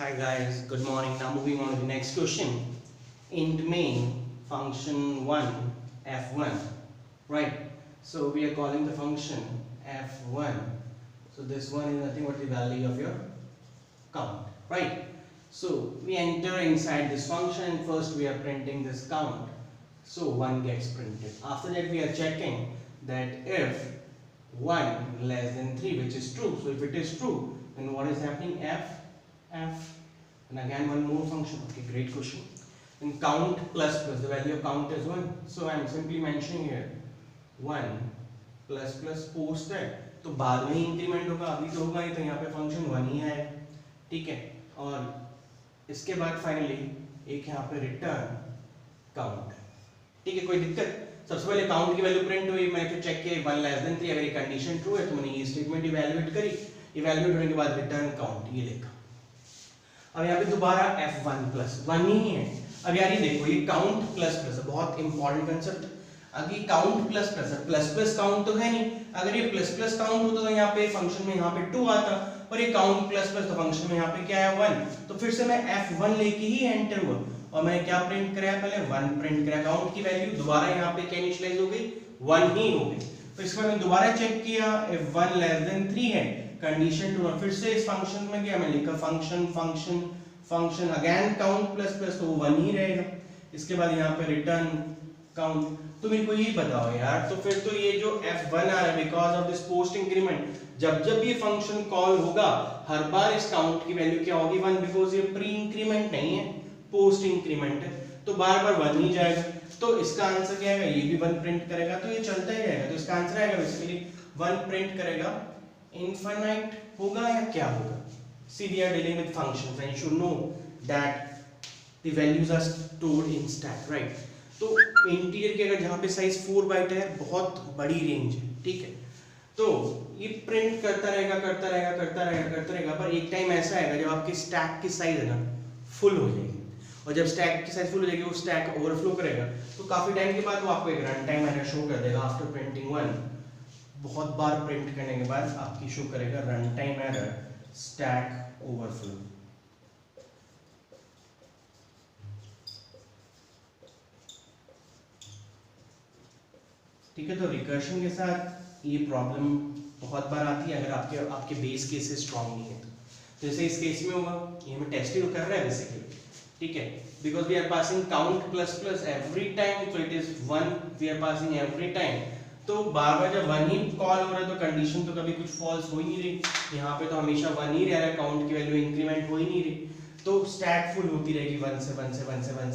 Hi guys, good morning. Now moving on to the next question. Int main function 1 f1, right? So we are calling the function f1. So this one is nothing but the value of your count, right? So we enter inside this function. First we are printing this count. So 1 gets printed. After that we are checking that if 1 less than 3, which is true. So if it is true, then what is happening? F. And again one more function. Okay, great question. And count plus the value of count is 1. So I am simply mentioning here 1 plus post है तो बाद में increment होगा, अभी तो होगा ही, तो यहाँ पे फंक्शन 1 ही आएगा, ठीक है। और इसके बाद फाइनली एक यहाँ पे रिटर्न काउंट, ठीक है। कोई दिक्कत? सबसे पहले काउंट की वैल्यू प्रिंट हुई, मैंने फिर चेक किया 1 लेस देन 3, अगर ये कंडीशन ट्रू है तो मैंने ये स्टेटमेंट इवैल्यूएट करी, इवैल्यूएट होने के बाद रिटर्न काउंट ये लिखा। अब यहाँ पे दोबारा f1 प्लस 1 ही है। अब यार ये देखो, ये काउंट प्लस प्लस है, बहुत इंपॉर्टेंट कंसेप्ट। अगर ये काउंट प्लस प्लस है, प्लस प्लस काउंट तो है नहीं, अगर ये प्लस प्लस काउंट होता तो यहाँ पे फंक्शन में यहाँ पे 2 आता, और ये काउंट प्लस प्लस तो फंक्शन में यहाँ पे क्या है 1। तो फिर से मैं f1 लेके ही एंटर हुआ और मैंने क्या प्रिंट कराया, पहले 1 प्रिंट कराया, काउंट की वैल्यू दोबारा यहाँ पे क्या इनिशियलाइज हो गई, 1 ही हो गई। तो इसके बाद मैंने दोबारा चेक किया, if 1 लेस देन 3 है, कंडीशन ट्रू, फिर से इस फंक्शन में गया, मैंने लिखा function again count plus plus, तो वो 1 ही रहेगा। इसके बाद यहाँ पे रिटर्न काउंट। तो मेरे को ये बताओ यार, तो फिर तो ये जो f1 आ रहा है because of this post increment, जब जब ये फंक्शन कॉल होगा हर बार इस काउंट की वैल्यू क्या होगी 1, बिकॉज ये प्री इंक्रीमेंट नहीं है, पोस्ट इंक्रीमेंट है, तो बार बार 1 ही जाएगा। तो इसका आंसर क्या आएगा, ये भी 1 प्रिंट करेगा, तो ये चलता ही रहेगा। तो इसका आंसर आएगा बेसिकली 1 प्रिंट करेगा, इनफाइनाइट होगा या क्या होगा। See, we are dealing with functions and you should know that the values are stored in stack, right? तो इंटीरियर के अगर जहाँ पे साइज 4 बाइट है, बहुत बड़ी रेंज है, ठीक है। तो ये प्रिंट करता रहेगा, पर एक टाइम ऐसा आएगा जब आपके स्टैक की साइज है ना फुल हो जाएगी, और जब स्टैक की साइज फुल हो जाएगी वो स्टैक ओवरफ्लो करेगा, तो काफी टाइम के बाद वो आपको एक रन टाइम एरर शो कर देगा। आफ्टर प्रिंटिंग 1, बहुत बार प्रिंट करने के बाद आपकी शो करेगा run time error stack overflow. ठीक है, तो रिकर्शन के साथ ये प्रॉब्लम बहुत बार आती है अगर आपके बेस केसेस स्ट्रांग नहीं है तो जैसे इस केस में होगा, ये हमें टेस्ट ही कर रहा है बेसिकली, ठीक है, because we are passing count plus plus every time, तो it is 1 we are passing every time. तो बार बार जब 1 ही कॉल हो रहा है तो कंडीशन तो कभी कुछ फॉल्स हो ही नहीं रही, यहाँ पे तो हमेशा 1 ही रह रहा है, काउंट की वैल्यू इंक्रीमेंट हो ही नहीं रही, तो स्टैक फुल होती रहेगी 1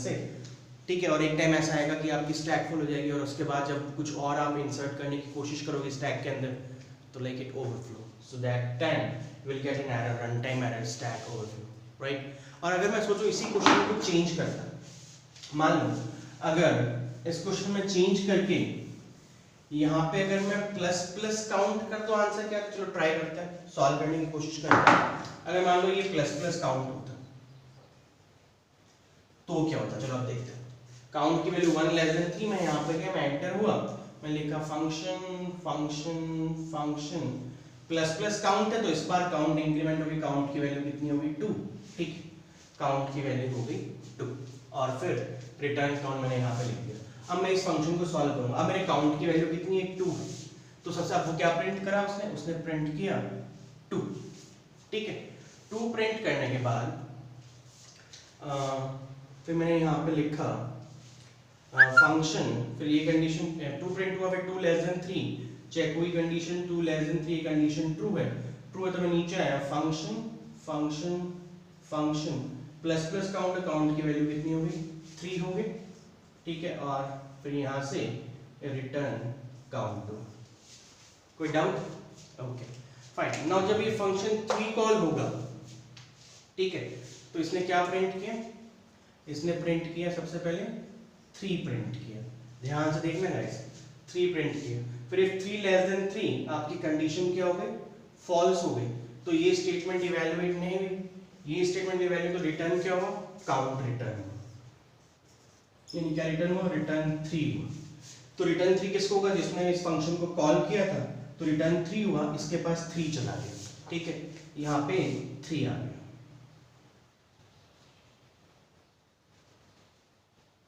से, ठीक है। और एक टाइम ऐसा आएगा कि आपकी स्टैक फुल हो जाएगी और उसके बाद जब कुछ और आप इंसर्ट करने की कोशिश करोगे स्टैक के अंदर तो like it overflow, so that time you will get an error, run time error stack overflow, right. और अगर मैं सोचूं इसी क्वेश्चन को चेंज करता, मान लो अगर इस क्वेश्चन में चेंज करके यहाँ पे अगर मैं प्लस प्लस काउंट कर तो आंसर क्या, चलो ट्राई करते हैं, सॉल्व करने की कोशिश करते हैं। अगर मान लो ये प्लस प्लस काउंट होता तो क्या होता, चलो अब देखते हैं। काउंट की वैल्यू 1 लेस देन 3, मैं यहाँ पे गया, मैं एंटर हुआ, मैं लिखा फंक्शन प्लस प्लस काउंट है, तो इस बार काउंट इंक्रीमेंट होगी, काउंट की वैल्यू कितनी होगी 2, ठीक है, काउंट की वैल्यू हो गई 2, और फिर रिटर्न काउंट मैंने यहाँ पे लिख दिया। अब मैं इस फंक्शन को सॉल्व करूंगा, अब मेरे काउंट की वैल्यू कितनी है 2 है, तो सबसे अब वो क्या प्रिंट करा उसने प्रिंट किया 2, ठीक है। 2 प्रिंट करने के बाद फिर मैंने यहाँ पे लिखा फंक्शन, फिर ये कंडीशन 2 प्रिंट हुआ, फिर 2 लेस देन 3 चेक हुई condition, 2 less than 3 condition true है तो मैं नीचे आया, फंक्शन प्लस प्लस काउंट की वैल्यू कितनी होगी 3 होगी, ठीक है, और फिर यहाँ से रिटर्न काउंट। कोई डाउट? Okay fine. नाउ जब ये फंक्शन 3 कॉल होगा, ठीक है, तो इसने क्या प्रिंट किया, इसने प्रिंट किया सबसे पहले 3 प्रिंट किया, ध्यान से देखना गाइस, 3 प्रिंट किया, फिर if 3 लेस देन 3 आपकी कंडीशन क्या हो गई, फॉल्स हो गई, तो ये स्टेटमेंट इवैल्यूएट नहीं हुई, ये स्टेटमेंट इवैल्यूएट, तो रिटर्न क्या हुआ, काउंट रिटर्न, यानी क्या रिटर्न हुआ, रिटर्न 3 हुआ। तो रिटर्न 3 किसको होगा, जिसने इस फंक्शन को कॉल किया था, तो रिटर्न 3 हुआ, इसके पास 3 चला गया, ठीक है, यहाँ पे 3 आ गया,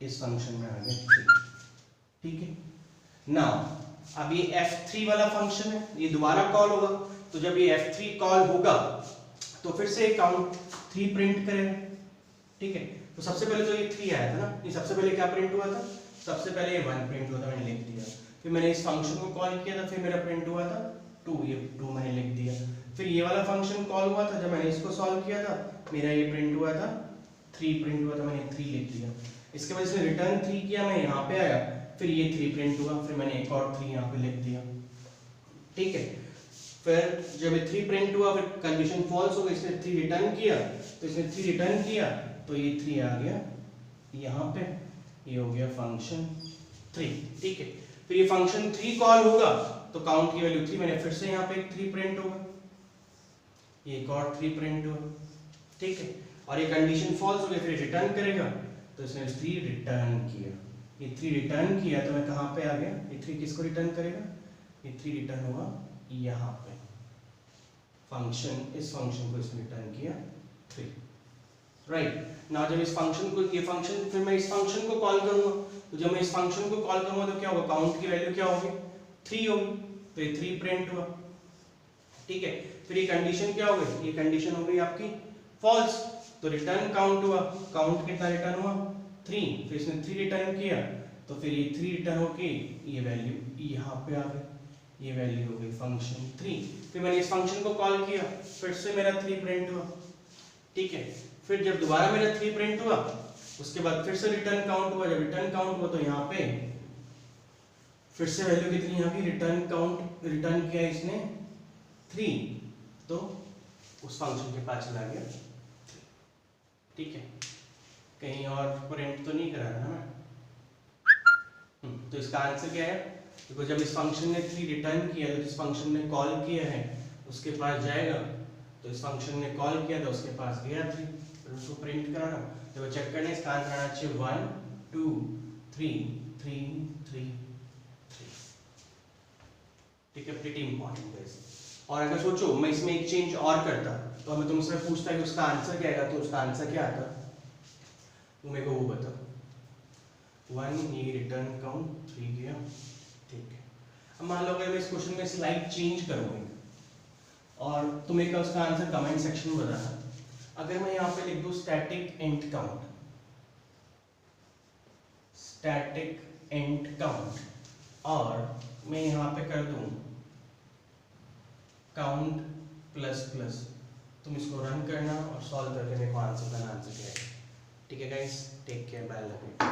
इस फंक्शन में आ गया 3। ठीक है, नाउ अब ये f3 वाला फंक्शन है, ये दोबारा कॉल होगा, तो जब ये f3 कॉल होगा तो फिर से काउंट 3 प्रिंट करेगा। ठीक है, तो सबसे पहले तो ये 3 आया था ना, ये सबसे पहले क्या प्रिंट हुआ था, सबसे पहले ये 1 प्रिंट हुआ था, मैंने लिख दिया। फिर मैंने इस फंक्शन को कॉल किया था, फिर मेरा प्रिंट हुआ था 2, ये 2 मैंने लिख दिया। फिर ये वाला फंक्शन कॉल हुआ था, जब मैंने इसको सॉल्व किया था मेरा ये प्रिंट हुआ था 3 प्रिंट हुआ था, मैंने 3 लिख दिया। इसके बाद इसने रिटर्न 3 किया, मैं यहाँ पे आया, फिर ये 3 प्रिंट हुआ, फिर मैंने एक और 3 यहाँ पे लिख दिया। ठीक है, फिर जब ये 3 प्रिंट हुआ, फिर कंडीशन फॉल्स हो गई, इसने 3 रिटर्न किया, तो इसने 3 रिटर्न किया तो ये 3 आ गया यहाँ पे, ये हो गया फंक्शन 3। ठीक है, फिर ये फंक्शन 3 कॉल होगा तो काउंट की वैल्यू 3, मैंने फिर से यहाँ पे एक 3 प्रिंट होगा, ये एक और 3 प्रिंट हुआ। ठीक है, और ये कंडीशन फॉल्स हो गई, फिर रिटर्न करेगा, तो इसने 3 रिटर्न किया, ये 3 रिटर्न किया, तो मैं कहाँ पे आ गया, ये 3 किसको रिटर्न करेगा, ये 3 रिटर्न होगा यहाँ पे फंक्शन, इस फंक्शन को इसने रिटर्न किया 3। राइट, नाउ जब इस फंक्शन को, ये फंक्शन, फिर मैं इस फंक्शन को कॉल करूंगा, तो जब मैं इस फंक्शन को कॉल करूंगा तो क्या होगा, काउंट की वैल्यू क्या होगी, 3 होगी, तो ये 3 प्रिंट हुआ। ठीक है, फिर ये कंडीशन क्या हो गई, ये कंडीशन हो गई आपकी फॉल्स, तो रिटर्न काउंट हुआ, काउंट कितना रिटर्न हुआ 3, फिर इसने 3 रिटर्न किया, तो फिर ये 3 रिटर्न होके ये वैल्यू यहाँ पे आ गई, ये वैल्यू हो गई फंक्शन 3। फिर मैंने इस फंक्शन को कॉल किया, फिर से मेरा 3 प्रिंट हुआ। ठीक है, फिर जब दोबारा मेरा 3 प्रिंट हुआ, उसके बाद फिर से रिटर्न काउंट हुआ, जब रिटर्न काउंट हुआ तो यहाँ पे फिर से वैल्यू कितनी आ गई, रिटर्न काउंट, रिटर्न किया इसने 3, तो उस फंक्शन के पास चला गया 3। ठीक है, कहीं और प्रिंट तो नहीं करा ना मैं। तो इसका आंसर क्या है, देखो जब इस फंक्शन ने 3 रिटर्न किया, तो जिस फंक्शन ने कॉल किया है उसके पास जाएगा, तो इस फंक्शन ने कॉल किया तो उसके पास गया 3, फिर उसको प्रिंट कराना, तो चेक करना, इसका आंसर आना चाहिए 1 2 3 3 3 3। ठीक है, प्रीटी इंपॉर्टेंट है। और अगर सोचो मैं इसमें एक चेंज और करता, तो मैं तुमसे पूछता कि उसका आंसर क्या आएगा, तो उसका आंसर क्या आता, तुम मेरे को वो बता। 1 ये रिटर्न काउंट 3 गया। ठीक है, अब मान लो अगर मैं इस क्वेश्चन में स्लाइड चेंज करूंगा और तुम एक उसका आंसर कमेंट सेक्शन में बताना। अगर मैं यहाँ पे लिख दूं static int count, static int count, और मैं यहाँ पे कर दूं काउंट प्लस प्लस, तुम इसको रन करना और सॉल्व करके मेरे को आंसर करना, आंसर क्या है। ठीक है guys, take care, bye, love you.